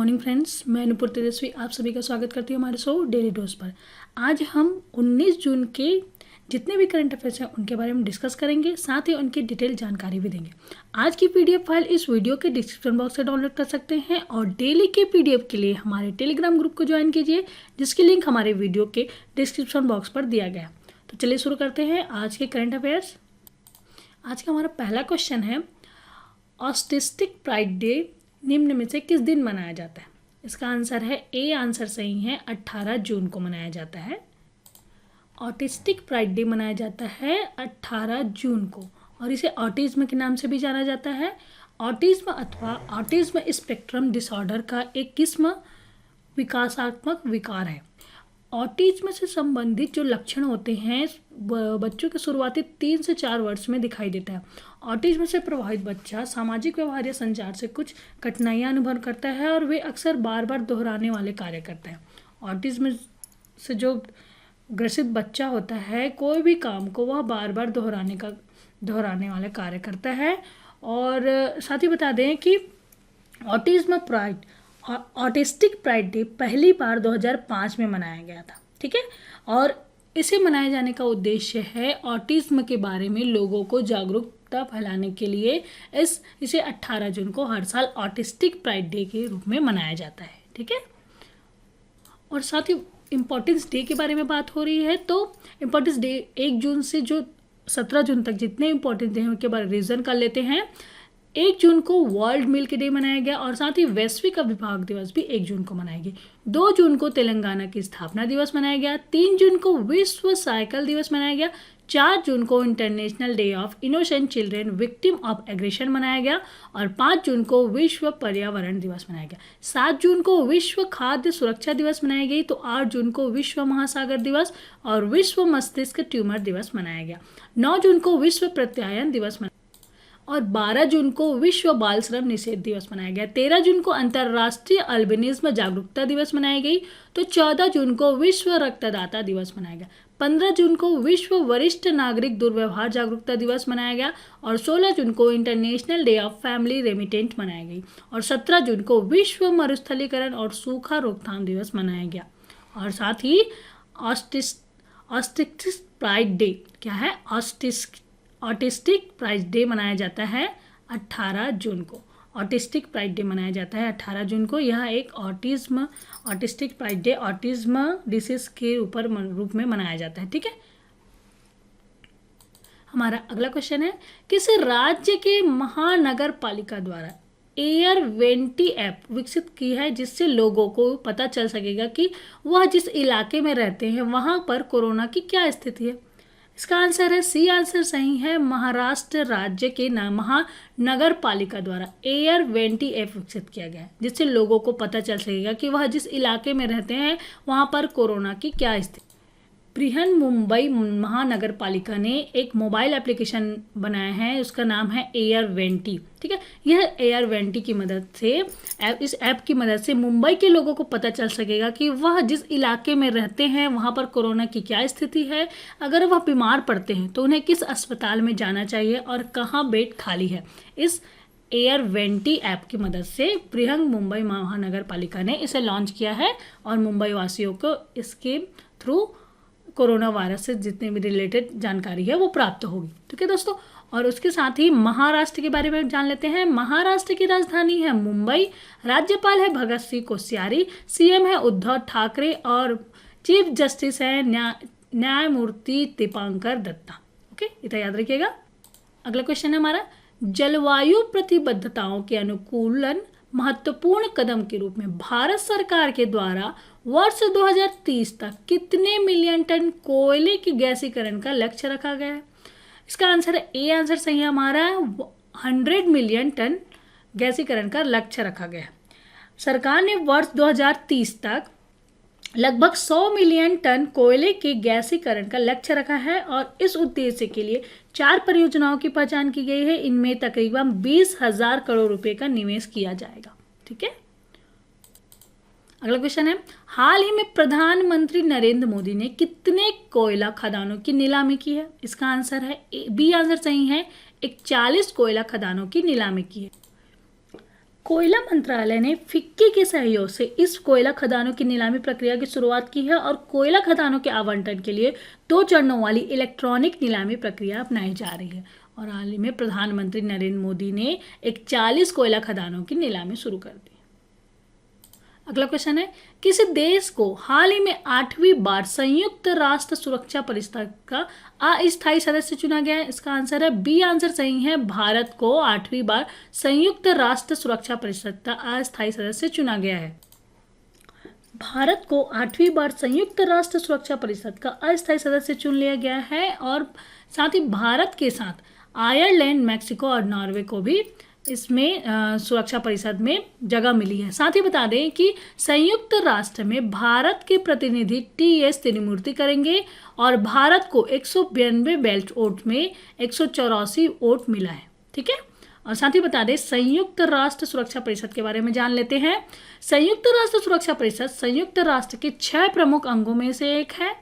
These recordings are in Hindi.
मॉर्निंग फ्रेंड्स, मैं नुपुर तेजस्वी आप सभी का स्वागत करती हूँ हमारे शो डेली डोज पर। आज हम 19 जून के जितने भी करंट अफेयर्स हैं उनके बारे में डिस्कस करेंगे, साथ ही उनकी डिटेल जानकारी भी देंगे। आज की पीडीएफ फाइल इस वीडियो के डिस्क्रिप्शन बॉक्स से डाउनलोड कर सकते हैं और डेली के पीडीएफ के लिए हमारे टेलीग्राम ग्रुप को ज्वाइन कीजिए, जिसकी लिंक हमारे वीडियो के डिस्क्रिप्शन बॉक्स पर दिया गया। तो चलिए शुरू करते हैं आज के करंट अफेयर्स। आज का हमारा पहला क्वेश्चन है, ऑटिस्टिक प्राइड डे निम्न में से किस दिन मनाया जाता है? इसका आंसर है ए। आंसर सही है, 18 जून को मनाया जाता है। ऑटिस्टिक प्राइड डे मनाया जाता है 18 जून को और इसे ऑटिज्म के नाम से भी जाना जाता है। ऑटिज्म अथवा ऑटिज्म स्पेक्ट्रम डिसऑर्डर का एक किस्म विकासात्मक विकार है। ऑटिज्म से संबंधित जो लक्षण होते हैं बच्चों के शुरुआती 3 से 4 वर्ष में दिखाई देता है। ऑटिज्म से प्रभावित बच्चा सामाजिक व्यवहार या संचार से कुछ कठिनाइयां अनुभव करता है और वे अक्सर बार बार दोहराने वाले कार्य करता है। ऑटिज्म से जो ग्रसित बच्चा होता है, कोई भी काम को वह बार बार दोहराने वाले कार्य करता है। और साथ ही बता दें कि ऑटिस्टिक प्राइड डे पहली बार 2005 में मनाया गया था। ठीक है, और इसे मनाए जाने का उद्देश्य है ऑटिज्म के बारे में लोगों को जागरूकता फैलाने के लिए इसे 18 जून को हर साल ऑटिस्टिक प्राइड डे के रूप में मनाया जाता है। ठीक है, और साथ ही इम्पोर्टेंस डे के बारे में बात हो रही है, तो इम्पोर्टेंस डे 1 जून से जो 17 जून तक जितने इम्पोर्टेंस डे हैं उनके बारे में रिविजन कर लेते हैं। 1 जून को वर्ल्ड मिल्क डे मनाया गया और साथ ही वैश्विक अभिभावक दिवस भी 1 जून को मनाया गया। 2 जून को तेलंगाना की स्थापना दिवस मनाया गया। 3 जून को विश्व साइकिल दिवस मनाया गया। 4 जून को international day of innocent children victim of aggression मनाया गया और 5 जून को विश्व पर्यावरण दिवस मनाया गया। 7 जून को विश्व खाद्य सुरक्षा दिवस मनाई गई, तो 8 जून को विश्व महासागर दिवस और विश्व मस्तिष्क ट्यूमर दिवस मनाया गया। 9 जून को विश्व प्रत्यायन दिवस और 12 जून को विश्व बाल श्रम निषेध दिवस मनाया गया। 13 जून को अंतर्राष्ट्रीय अल्बिनिज्म जागरूकता दिवस मनाई गई, तो 14 जून को विश्व रक्तदाता दिवस मनाया गया। 15 जून को विश्व वरिष्ठ नागरिक दुर्व्यवहार जागरूकता दिवस मनाया गया और 16 जून को international day of family remittent मनाई गई और 17 जून को विश्व मरुस्थलीकरण और सूखा रोकथाम दिवस मनाया गया। और साथ ही ऑटिस्टिक प्राइड डे क्या है? ऑटिस्टिक प्राइड डे मनाया जाता है 18 जून को। ऑटिस्टिक प्राइड डे मनाया जाता है 18 जून को। यह एक autistic pride day autism disease के रूप में मनाया जाता है। ठीक है, हमारा अगला क्वेश्चन है, किस राज्य के महानगर पालिका द्वारा एयर वेंटी ऐप विकसित की है जिससे लोगों को पता चल सकेगा कि वह जिस इलाके में रहते हैं वहां पर कोरोना की क्या स्थिति है? इसका आंसर है सी। आंसर सही है, महाराष्ट्र राज्य के महानगर पालिका द्वारा एयर वेंटी ऐप विकसित किया गया है जिससे लोगों को पता चल सकेगा कि वह जिस इलाके में रहते हैं वहां पर कोरोना की क्या स्थिति। बृहन मुंबई महानगर पालिका ने एक मोबाइल एप्लीकेशन बनाया है, उसका नाम है एयर वेंटी। ठीक है, यह एयर वेंटी की मदद से इस ऐप की मदद से मुंबई के लोगों को पता चल सकेगा कि वह जिस इलाके में रहते हैं वहां पर कोरोना की क्या स्थिति है, अगर वह बीमार पड़ते हैं तो उन्हें किस अस्पताल में जाना चाहिए और कहाँ बेड खाली है। इस एयर वेंटी ऐप की मदद से बृहन मुंबई महानगर पालिका ने इसे लॉन्च किया है और मुंबई वासियों को इसके थ्रू कोरोना वायरस से जितने भी रिलेटेड जानकारी है वो प्राप्त होगी। ठीक है दोस्तों, और उसके साथ ही महाराष्ट्र के बारे में जान लेते हैं। महाराष्ट्र की राजधानी है मुंबई, राज्यपाल है भगत सिंह कोश्यारी, सीएम है उद्धव ठाकरे और चीफ जस्टिस है न्यायमूर्ति दीपांकर दत्ता। ओके, इतना याद रखिएगा। अगला क्वेश्चन है हमारा, जलवायु प्रतिबद्धताओं के अनुकूलन महत्वपूर्ण कदम के रूप में भारत सरकार के द्वारा वर्ष 2030 तक कितने मिलियन टन कोयले की गैसीकरण का लक्ष्य रखा गया है? इसका आंसर है ए। आंसर सही है हमारा, 100 मिलियन टन गैसीकरण का लक्ष्य रखा गया है। सरकार ने वर्ष 2030 तक लगभग 100 मिलियन टन कोयले के गैसीकरण का लक्ष्य रखा है और इस उद्देश्य के लिए 4 परियोजनाओं की पहचान की गई है। इनमें तकरीबन 20,000 करोड़ रुपए का निवेश किया जाएगा। ठीक है, अगला क्वेश्चन है, हाल ही में प्रधानमंत्री नरेंद्र मोदी ने कितने कोयला खदानों की नीलामी की है? इसका आंसर है बी। आंसर सही है, 41 कोयला खदानों की नीलामी की है। कोयला मंत्रालय ने फिक्की के सहयोग से इस कोयला खदानों की नीलामी प्रक्रिया की शुरुआत की है और कोयला खदानों के आवंटन के लिए 2 चरणों वाली इलेक्ट्रॉनिक नीलामी प्रक्रिया अपनाई जा रही है। और हाल ही में प्रधानमंत्री नरेंद्र मोदी ने 41 कोयला खदानों की नीलामी शुरू कर दी। अगला क्वेश्चन है, किसी देश को हाल ही में 8वीं बार संयुक्त राष्ट्र सुरक्षा परिषद का अस्थायी सदस्य चुना गया है? इसका आंसर है बी आंसर सही है। भारत को 8वीं बार संयुक्त राष्ट्र सुरक्षा परिषद का अस्थायी सदस्य चुना गया है। भारत को 8वीं बार संयुक्त राष्ट्र सुरक्षा परिषद का अस्थायी सदस्य चुन लिया गया है और साथ ही भारत के साथ आयरलैंड, मैक्सिको और नॉर्वे को भी इसमें सुरक्षा परिषद में जगह मिली है। साथ ही बता दें कि संयुक्त राष्ट्र में भारत के प्रतिनिधि टी.एस. तिरुमूर्ति करेंगे और भारत को 192 बेल्ट वोट में 184 वोट मिला है। ठीक है, और साथ ही बता दें संयुक्त राष्ट्र सुरक्षा परिषद के बारे में जान लेते हैं। संयुक्त राष्ट्र सुरक्षा परिषद संयुक्त राष्ट्र के 6 प्रमुख अंगों में से एक है।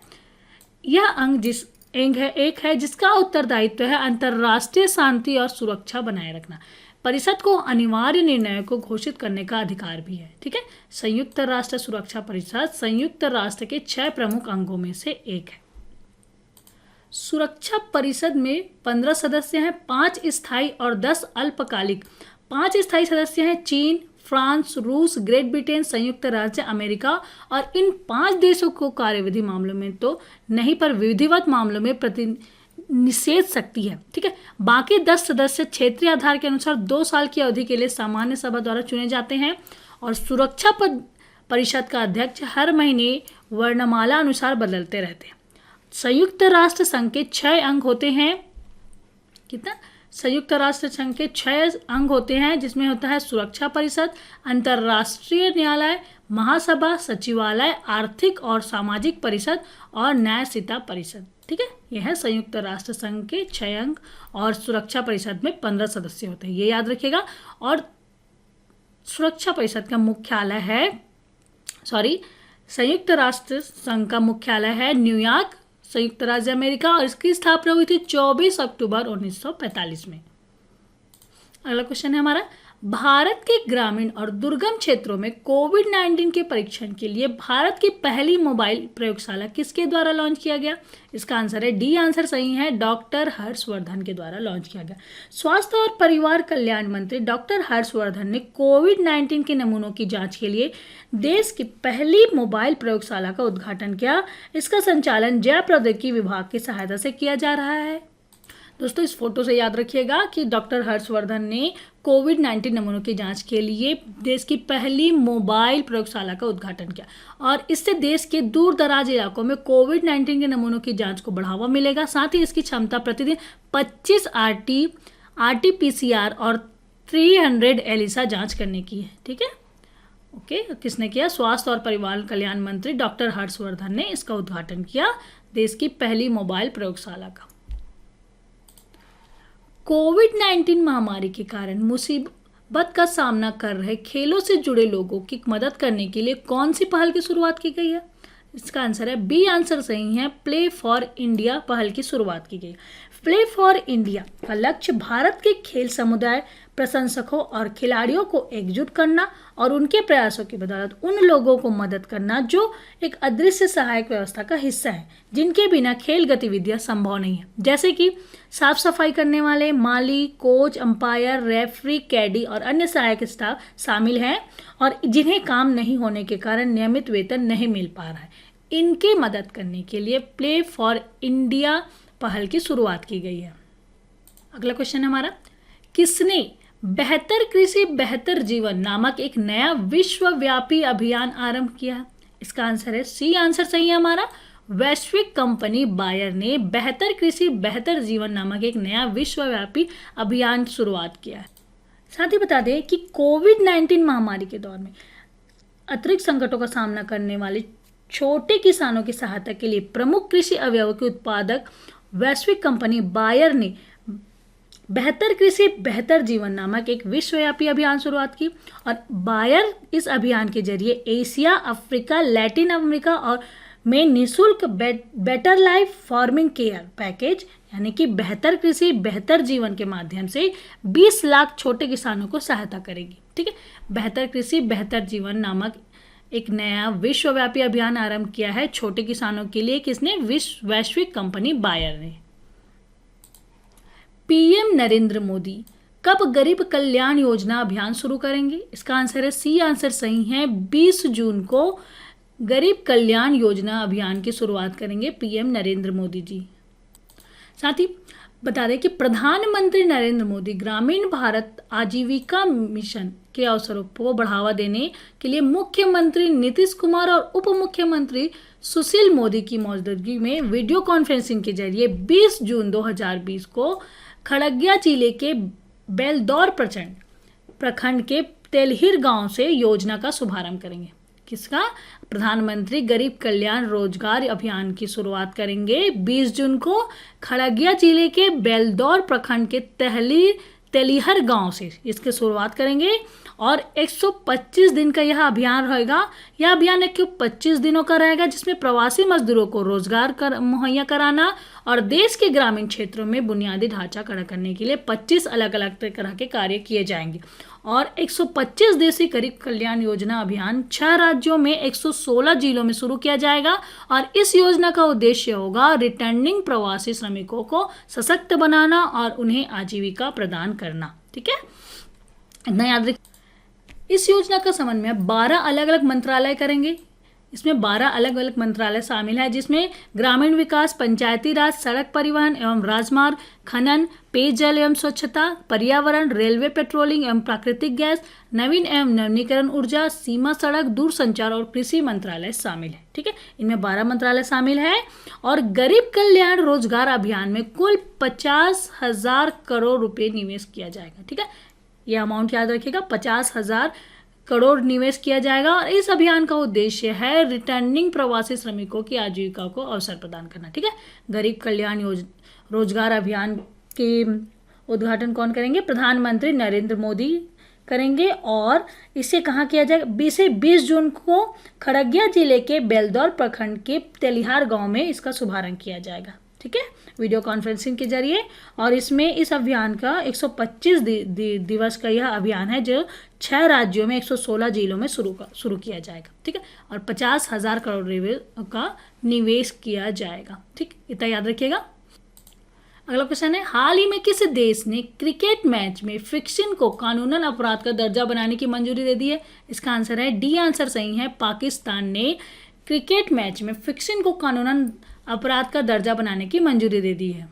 यह अंग एक है जिसका उत्तरदायित्व है अंतर्राष्ट्रीय शांति और सुरक्षा बनाए रखना। परिषद को अनिवार्य निर्णयों को घोषित करने का अधिकार भी है। ठीक है, संयुक्त राष्ट्र सुरक्षा परिषद संयुक्त राष्ट्र के 6 प्रमुख अंगों में से एक है। सुरक्षा परिषद में 15 सदस्य हैं, 5 स्थायी और 10 अल्पकालिक। 5 स्थायी सदस्य हैं चीन, फ्रांस, रूस, ग्रेट ब्रिटेन, संयुक्त राज्य अमेरिका। और इन 5 देशों को कार्यविधि मामलों में तो नहीं पर विधिवत मामलों में निषेध शक्ति है। ठीक है, बाकी 10 सदस्य क्षेत्रीय आधार के अनुसार 2 साल की अवधि के लिए सामान्य सभा द्वारा चुने जाते हैं और सुरक्षा परिषद का अध्यक्ष हर महीने वर्णमाला अनुसार बदलते रहते हैं। संयुक्त राष्ट्र संघ के 6 अंग होते हैं। कितना? संयुक्त राष्ट्र संघ के 6 अंग होते हैं, जिसमें होता है सुरक्षा परिषद, अंतर्राष्ट्रीय न्यायालय, महासभा, सचिवालय, आर्थिक और सामाजिक परिषद और न्यायसिता परिषद। ठीक है, यह है संयुक्त राष्ट्र संघ के 6 अंग और सुरक्षा परिषद में 15 सदस्य होते हैं, ये याद रखिएगा। और सुरक्षा परिषद का मुख्यालय है संयुक्त राष्ट्र संघ का मुख्यालय है न्यूयॉर्क, संयुक्त राज्य अमेरिका और इसकी स्थापना हुई थी 24 अक्टूबर 1945 में। अगला क्वेश्चन है हमारा, भारत के ग्रामीण और दुर्गम क्षेत्रों में कोविड-19 के परीक्षण के लिए भारत की पहली मोबाइल प्रयोगशाला किसके द्वारा लॉन्च किया गया? इसका आंसर है डी आंसर सही है, डॉक्टर हर्षवर्धन के द्वारा लॉन्च किया गया। स्वास्थ्य और परिवार कल्याण मंत्री डॉक्टर हर्षवर्धन ने कोविड-19 के नमूनों की जांच के लिए देश की पहली मोबाइल प्रयोगशाला का उद्घाटन किया। इसका संचालन जैव प्रौद्योगिकी विभाग की सहायता से किया जा रहा है। दोस्तों, इस फोटो से याद रखिएगा कि डॉक्टर हर्षवर्धन ने कोविड-19 नमूनों की जांच के लिए देश की पहली मोबाइल प्रयोगशाला का उद्घाटन किया और इससे देश के दूर दराज इलाकों में कोविड-19 के नमूनों की जांच को बढ़ावा मिलेगा। साथ ही इसकी क्षमता प्रतिदिन 25 RT-PCR और 300 ELISA जांच करने की है। ठीक है, ओके, किसने किया? स्वास्थ्य और परिवार कल्याण मंत्री डॉक्टर हर्षवर्धन ने इसका उद्घाटन किया, देश की पहली मोबाइल प्रयोगशाला का। कोविड-19 महामारी के कारण मुसीबत का सामना कर रहे खेलों से जुड़े लोगों की मदद करने के लिए कौन सी पहल की शुरुआत की गई है? इसका आंसर है बी आंसर सही है, प्ले फॉर इंडिया पहल की शुरुआत की गई। प्ले फॉर इंडिया का लक्ष्य भारत के खेल समुदाय, प्रशंसकों और खिलाड़ियों को एकजुट करना और उनके प्रयासों की बदौलत उन लोगों को मदद करना जो एक अदृश्य सहायक व्यवस्था का हिस्सा है, जिनके बिना खेल गतिविधियां संभव नहीं है, जैसे कि साफ सफाई करने वाले, माली, कोच, अंपायर, रेफरी, कैडी और अन्य सहायक स्टाफ शामिल हैं और जिन्हें काम नहीं होने के कारण नियमित वेतन नहीं मिल पा रहा है। इनकी मदद करने के लिए प्ले फॉर इंडिया पहल की शुरुआत की गई है। अगला क्वेश्चन है हमारा, किसने बेहतर कृषि बेहतर जीवन नामक एक नया विश्वव्यापी अभियान आरंभ किया? इसका आंसर है सी आंसर सही है हमारा, वैश्विक कंपनी बायर ने बेहतर कृषि बेहतर जीवन नामक एक नया विश्वव्यापी अभियान शुरुआत किया है। साथ ही बता दें कि कोविड-19 महामारी के दौर में अतिरिक्त संकटों का सामना करने वाले छोटे किसानों की सहायता के लिए प्रमुख कृषि अवयवों के उत्पादक वैश्विक कंपनी बायर ने बेहतर कृषि बेहतर जीवन नामक एक विश्वव्यापी अभियान शुरुआत की और बायर इस अभियान के जरिए एशिया, अफ्रीका, लैटिन अमेरिका और में निःशुल्क better life farming care package यानी कि बेहतर कृषि बेहतर जीवन के माध्यम से 20 लाख छोटे किसानों को सहायता करेगी। ठीक है, बेहतर कृषि बेहतर जीवन नामक एक नया विश्वव्यापी अभियान आरंभ किया है छोटे किसानों के लिए। किसने? वैश्विक कंपनी बायर ने। पीएम नरेंद्र मोदी कब गरीब कल्याण योजना अभियान शुरू करेंगे? इसका आंसर है सी आंसर सही है, 20 जून को गरीब कल्याण योजना अभियान की शुरुआत करेंगे पीएम नरेंद्र मोदी जी। साथ ही बता दें कि प्रधानमंत्री नरेंद्र मोदी ग्रामीण भारत आजीविका मिशन के अवसरों को बढ़ावा देने के लिए मुख्यमंत्री नीतीश कुमार और उप मुख्यमंत्री सुशील मोदी की मौजूदगी में वीडियो कॉन्फ्रेंसिंग के जरिए 20 जून 2020 को खगड़िया जिले के बेलदौर प्रखंड के तेलहिर गांव से योजना का शुभारंभ करेंगे। किसका? प्रधानमंत्री गरीब कल्याण रोजगार अभियान की शुरुआत करेंगे 20 जून को खगड़िया जिले के बेलदौर प्रखंड के तेलिहर गांव से इसकी शुरुआत करेंगे और 125 दिन का यह अभियान रहेगा। यह अभियान 125 दिनों का रहेगा जिसमें प्रवासी मजदूरों को रोजगार मुहैया कराना और देश के ग्रामीण क्षेत्रों में बुनियादी ढांचा खड़ा करने के लिए 25 अलग अलग तरह के कार्य किए जाएंगे। और 125 दिवसीय गरीब कल्याण योजना अभियान 6 राज्यों में 116 जिलों में शुरू किया जाएगा और इस योजना का उद्देश्य होगा रिटर्निंग प्रवासी श्रमिकों को सशक्त बनाना और उन्हें आजीविका प्रदान करना। ठीक है, इतना याद रखिए। इस योजना का समन्वय 12 अलग अलग मंत्रालय करेंगे। इसमें 12 अलग अलग मंत्रालय शामिल है जिसमें ग्रामीण विकास, पंचायती राज, सड़क परिवहन एवं राजमार्ग, खनन, पेयजल एवं स्वच्छता, पर्यावरण, रेलवे, पेट्रोलिंग एवं प्राकृतिक गैस, नवीन एवं नवीनीकरण ऊर्जा, सीमा सड़क, दूरसंचार और कृषि मंत्रालय शामिल है। ठीक है, इनमें 12 मंत्रालय शामिल है और गरीब कल्याण रोजगार अभियान में कुल 50,000 करोड़ रुपए निवेश किया जाएगा। ठीक है, यह अमाउंट याद रखिएगा, 50,000 करोड़ निवेश किया जाएगा और इस अभियान का उद्देश्य है रिटर्निंग प्रवासी श्रमिकों की आजीविका को अवसर प्रदान करना। ठीक है, गरीब कल्याण रोजगार अभियान के उद्घाटन कौन करेंगे? प्रधानमंत्री नरेंद्र मोदी करेंगे और इसे कहाँ किया जाएगा? 20 जून को खगड़िया जिले के बेलदौर प्रखंड के तेलिहार गांव में इसका शुभारंभ किया जाएगा। ठीक है, वीडियो कॉन्फ्रेंसिंग के जरिए। और इसमें इस अभियान का 125 दिवस का यह अभियान है जो 6 राज्यों में 116 जिलों में शुरू किया जाएगा। ठीक है, और 50,000 करोड़ का निवेश किया जाएगा। ठीक, इतना याद रखिएगा। अगला क्वेश्चन है, हाल ही में किस देश ने क्रिकेट मैच में फिक्सिंग को कानूनन अपराध का दर्जा बनाने की मंजूरी दे दी है? इसका आंसर है डी आंसर सही है, पाकिस्तान ने क्रिकेट मैच में फिक्सिंग को कानूनन अपराध का दर्जा बनाने की मंजूरी दे दी है।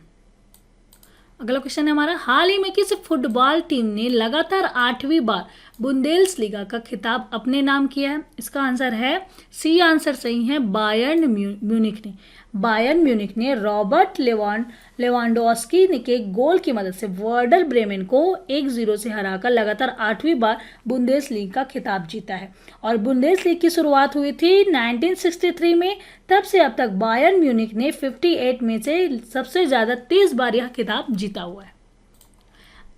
अगला क्वेश्चन है हमारा, हाल ही में किस फुटबॉल टीम ने लगातार 8वीं बार बुंदेसलीगा का खिताब अपने नाम किया है? इसका आंसर है सी आंसर सही है, बायर्न म्यूनिख ने रॉबर्ट लेवांडोव्स्की के गोल की मदद से वर्डर ब्रेमेन को 1-0 से हराकर लगातार 8वीं बार बुंदेसलीगा का खिताब जीता है। और बुंदेसलीगा की शुरुआत हुई थी 1963 में। तब से अब तक बायर्न म्यूनिख ने 58 में से सबसे ज्यादा 30 बार यह खिताब जीता हुआ है।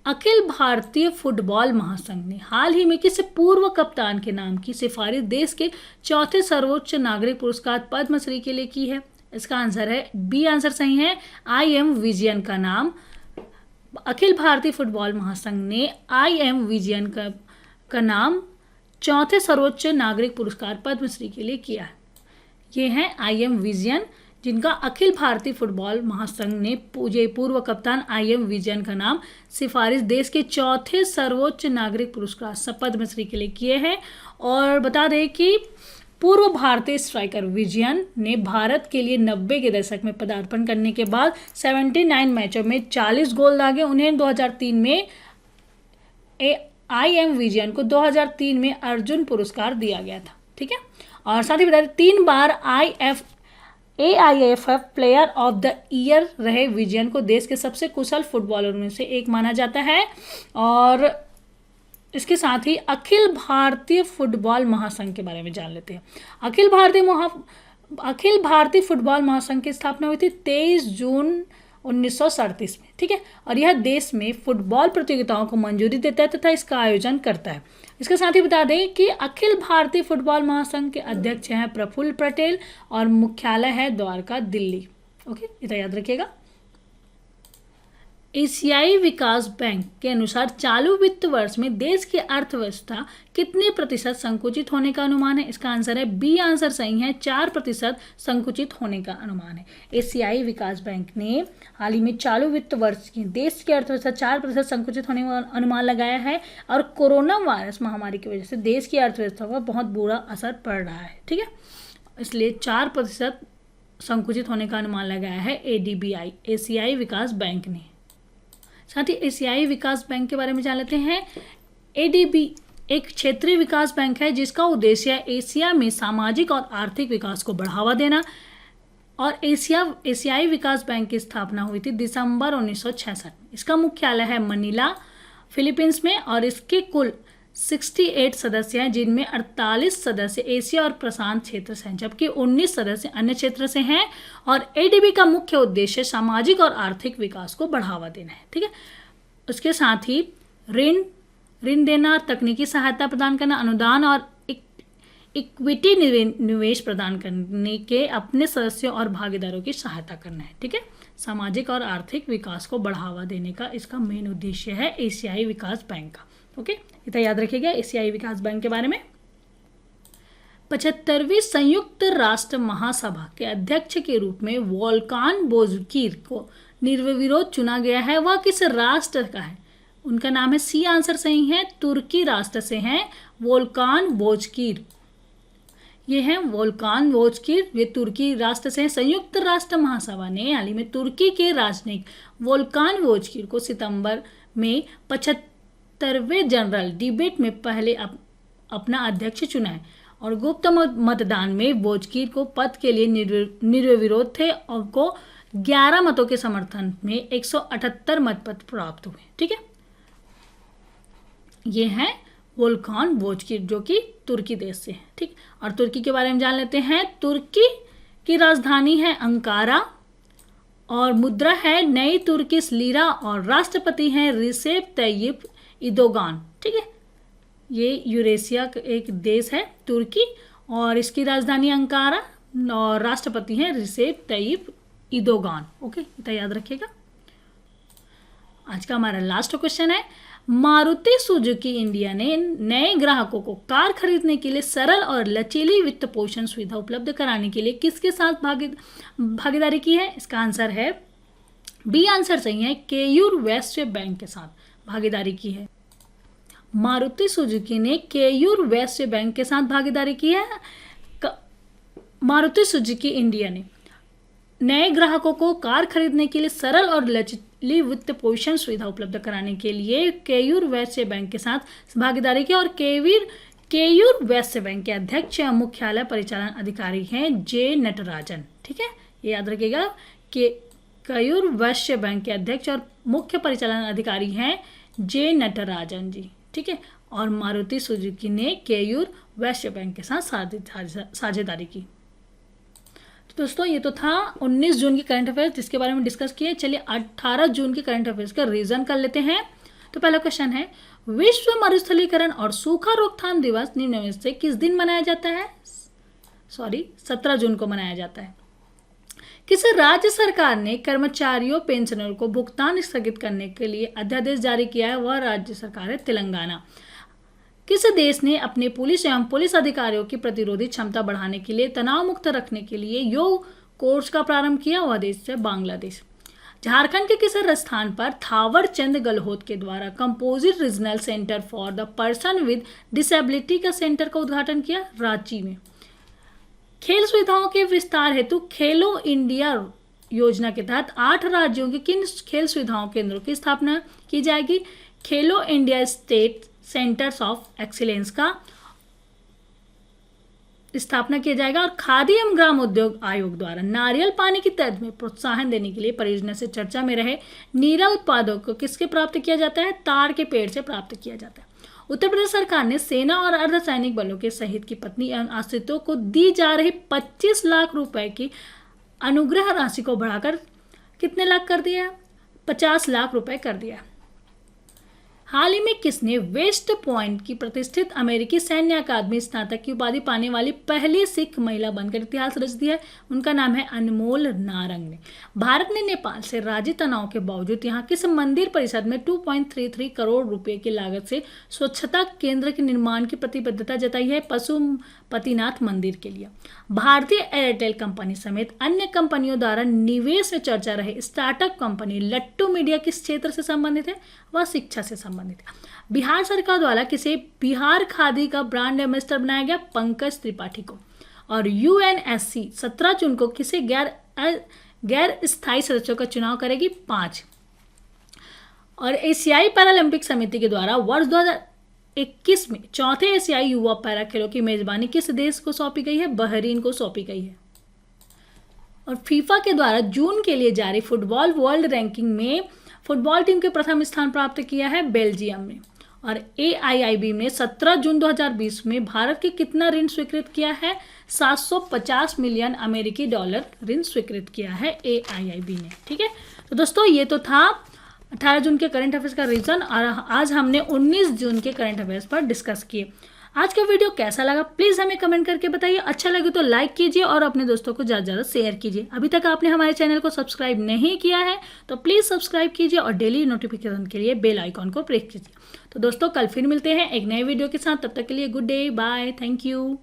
अखिल भारतीय फुटबॉल महासंघ ने हाल ही में किसी पूर्व कप्तान के नाम की सिफारिश देश के चौथे सर्वोच्च नागरिक पुरस्कार पद्मश्री के लिए की है? इसका आंसर है बी आंसर सही है, IM विजयन का नाम। अखिल भारतीय फुटबॉल महासंघ ने IM विजयन का नाम चौथे सर्वोच्च नागरिक पुरस्कार पद्मश्री के लिए किया है। ये हैं IM विजयन, जिनका अखिल भारतीय फुटबॉल महासंघ ने पूर्व कप्तान IM विजयन का नाम सिफारिश देश के चौथे सर्वोच्च नागरिक पुरस्कार पद्मश्री के लिए किए हैं। और बता दें कि पूर्व भारतीय स्ट्राइकर विजयन ने भारत के लिए 90 के दशक में पदार्पण करने के बाद 79 मैचों में 40 गोल दागे। उन्हें 2003 में IM विजयन को 2003 में अर्जुन पुरस्कार दिया गया था। ठीक है, और साथ ही बता दें 3 बार AIFF player of the year रहे विजयन को देश के सबसे कुशल फुटबॉलरों में से एक माना जाता है। और इसके साथ ही अखिल भारतीय फुटबॉल महासंघ के बारे में जान लेते हैं। अखिल भारतीय फुटबॉल महासंघ की स्थापना हुई थी 23 जून 1937 में, ठीक है। और यह देश में फुटबॉल प्रतियोगिताओं को मंजूरी देता है तथा इसका आयोजन करता है। इसके साथ ही बता दें कि अखिल भारतीय फुटबॉल महासंघ के अध्यक्ष हैं प्रफुल्ल पटेल और मुख्यालय है द्वारका, दिल्ली। ओके, इतना याद रखिएगा। एशियाई विकास बैंक के अनुसार चालू वित्त वर्ष में देश की अर्थव्यवस्था कितने प्रतिशत संकुचित होने का अनुमान है? इसका आंसर है बी आंसर सही है, 4% संकुचित होने का अनुमान है। एशियाई विकास बैंक ने हाल ही में चालू वित्त वर्ष की देश की अर्थव्यवस्था 4% संकुचित होने का अनुमान लगाया है। और कोरोना वायरस महामारी की वजह से देश की अर्थव्यवस्था पर बहुत बुरा असर पड़ रहा है, ठीक है। इसलिए 4% संकुचित होने का अनुमान लगाया है ADBI, एशियाई विकास बैंक ने। साथ ही एशियाई विकास बैंक के बारे में जान लेते हैं। ADB एक क्षेत्रीय विकास बैंक है जिसका उद्देश्य एशिया में सामाजिक और आर्थिक विकास को बढ़ावा देना। और एशियाई विकास बैंक की स्थापना हुई थी दिसंबर 1966। इसका मुख्यालय है मनीला, फिलीपींस में। और इसके कुल 68 सदस्य हैं, जिनमें 48 सदस्य एशिया और प्रशांत क्षेत्र से हैं, जबकि 19 सदस्य अन्य क्षेत्र से हैं। और ADB का मुख्य उद्देश्य सामाजिक और आर्थिक विकास को बढ़ावा देना है, ठीक है। उसके साथ ही ऋण देना, तकनीकी सहायता प्रदान करना, अनुदान और इक्विटी निवेश प्रदान करने के अपने सदस्यों और भागीदारों की सहायता करना है, ठीक है। सामाजिक और आर्थिक विकास को बढ़ावा देने का इसका मेन उद्देश्य है एशियाई विकास बैंक का। ओके, इतना याद रखिएगा एशियाई विकास बैंक के बारे में। 75वीं संयुक्त राष्ट्र महासभा के अध्यक्ष के रूप में वोल्कान बोजकीर को निर्विरोध चुना गया है। वह किस राष्ट्र का है? उनका नाम है, सी आंसर सही है, तुर्की राष्ट्र से हैं वोल्कान बोजकीर। ये हैं वोल्कान बोजकीर, ये तुर्की राष्ट्र से हैं। संयुक्त राष्ट्र महासभा ने हाल ही में तुर्की के राजनयिक वोल्कान बोजकीर को सितंबर में 75वें जनरल डिबेट में पहले अपना अध्यक्ष चुना है। और गुप्त मतदान में बोजकीर को पद के लिए निर्विरोध थे और को 11 मतों के समर्थन में 178 मतपत्र प्राप्त हुए, ठीक है। ये हैं वोल्कान बोजकीर जो कि तुर्की देश से है, ठीक। और तुर्की के बारे में जान लेते हैं। तुर्की की राजधानी है अंकारा और मुद्रा है नई तुर्किश लीरा और राष्ट्रपति हैं रिसेप तय्यिप इर्दोगान, ठीक है। ये यूरेशिया का एक देश है तुर्की और इसकी राजधानी अंकारा और राष्ट्रपति हैं रिसेप तय्यिप इर्दोगान। ओके, इतना याद रखिएगा। आज का हमारा लास्ट क्वेश्चन है, मारुति सुजुकी इंडिया ने नए ग्राहकों को कार खरीदने के लिए सरल और लचीली वित्त पोषण सुविधा उपलब्ध कराने के लिए किसके साथ भागीदारी की है? इसका आंसर है बी आंसर सही है, केयूर वैश्य बैंक के साथ भागीदारी की है। मारुति सुजुकी ने केयूर वैश्य बैंक के साथ भागीदारी की है। मारुति सुजुकी इंडिया ने नए ग्राहकों को कार खरीदने के लिए सरल और लचीली वित्त पोषण सुविधा उपलब्ध कराने के लिए केयूर वैश्य बैंक के साथ भागीदारी की। और केयूर वैश्य बैंक के अध्यक्ष मुख्यालय परिचालन अधिकारी हैं जे नटराजन, ठीक है। ये याद रखिएगा कि केयूर वैश्य बैंक के अध्यक्ष और मुख्य परिचालन अधिकारी हैं जे नटराजन जी, ठीक है। और मारुति सुजुकी ने केयूर वैश्य बैंक के साथ साझेदारी की। तो दोस्तों ये तो था 19 जून की करंट अफेयर्स जिसके बारे में डिस्कस किए। चलिए 18 जून की करंट अफेयर्स का रीजन कर लेते हैं। तो पहला क्वेश्चन है, विश्व मरुस्थलीकरण और सूखा रोकथाम दिवस निम्न में से किस दिन मनाया जाता है? 17 जून को मनाया जाता है। किस राज्य सरकार ने कर्मचारियों पेंशनरों को भुगतान स्थगित करने के लिए अध्यादेश जारी किया है? वह राज्य सरकार है तेलंगाना। किस देश ने अपने पुलिस एवं पुलिस अधिकारियों की प्रतिरोधी क्षमता बढ़ाने के लिए तनाव मुक्त रखने के लिए योग कोर्स का प्रारंभ किया? वह देश है बांग्लादेश। झारखंड के किस स्थान पर थावर चंद गहलोत के द्वारा composite regional centre for the person with disability का सेंटर का उद्घाटन किया? रांची में। खेल सुविधाओं के विस्तार हेतु खेलो इंडिया योजना के तहत 8 राज्यों के किन खेल सुविधाओं केंद्रों की स्थापना की जाएगी? खेलो India state centres of excellence का स्थापना किया जाएगा। और खादी एवं ग्राम उद्योग आयोग द्वारा नारियल पानी की तर्ज में प्रोत्साहन देने के लिए परियोजना से चर्चा में रहे नीरा उत्पादों को किसके प्राप्त किया जाता है? ताड़ के पेड़ से प्राप्त किया जाता है। उत्तर प्रदेश सरकार ने सेना और अर्धसैनिक बलों के शहीद की पत्नी एवं आश्रितों को दी जा रही 25 लाख रुपए की अनुग्रह राशि को बढ़ाकर कितने लाख कर दिया? 50 लाख रुपए कर दिया। हाल ही में किसने वेस्ट पॉइंट की प्रतिष्ठित अमेरिकी सैन्य अकादमी स्नातक की उपाधि पाने वाली पहली सिख महिला बनकर इतिहास रच दिया है? उनका नाम है अनमोल नारंग ने। भारत ने नेपाल से राजी तनाव के बावजूद यहाँ किस मंदिर परिषद में 2.33 करोड़ रुपए की लागत से स्वच्छता केंद्र के निर्माण की प्रतिबद्धता जताई है? पशुपतिनाथ मंदिर के लिए। भारतीय एयरटेल कंपनी समेत अन्य कंपनियों द्वारा निवेश में चर्चा रहे स्टार्टअप कंपनी लट्टू मीडिया किस क्षेत्र से संबंधित है? वह शिक्षा से संबंधित है। बिहार सरकार द्वारा किसे बिहार खादी का ब्रांड एम्बेसडर बनाया गया? पंकज त्रिपाठी को। और यूएनएससी 17 जून को किसे गैर स्थायी सदस्यों का चुनाव करेगी? 5। और एशियाई पैरालंपिक समिति के द्वारा वर्ष 2021 में चौथे एशियाई युवा पैरा खेलों की मेजबानी किस देश को सौंपी गई है? बहरीन को सौंपी गई है। और फीफा के द्वारा जून के लिए जारी फुटबॉल वर्ल्ड रैंकिंग में फुटबॉल टीम के प्रथम स्थान प्राप्त किया है बेल्जियम ने। और AIIB ने 17 जून 2020 में भारत के कितना ऋण स्वीकृत किया है? 750 मिलियन अमेरिकी डॉलर ऋण स्वीकृत किया है AIIB ने। ठीक है, तो दोस्तों ये तो था 18 जून के करंट अफेयर्स का रीजन, और आज हमने 19 जून के करंट अफेयर्स पर डिस्कस किए। आज का वीडियो कैसा लगा प्लीज़ हमें कमेंट करके बताइए। अच्छा लगे तो लाइक कीजिए और अपने दोस्तों को ज़्यादा से ज़्यादा शेयर कीजिए। अभी तक आपने हमारे चैनल को सब्सक्राइब नहीं किया है तो प्लीज़ सब्सक्राइब कीजिए और डेली नोटिफिकेशन के लिए बेल आइकॉन को प्रेस कीजिए। तो दोस्तों कल फिर मिलते हैं एक नए वीडियो के साथ, तब तक के लिए good day, bye, thank you.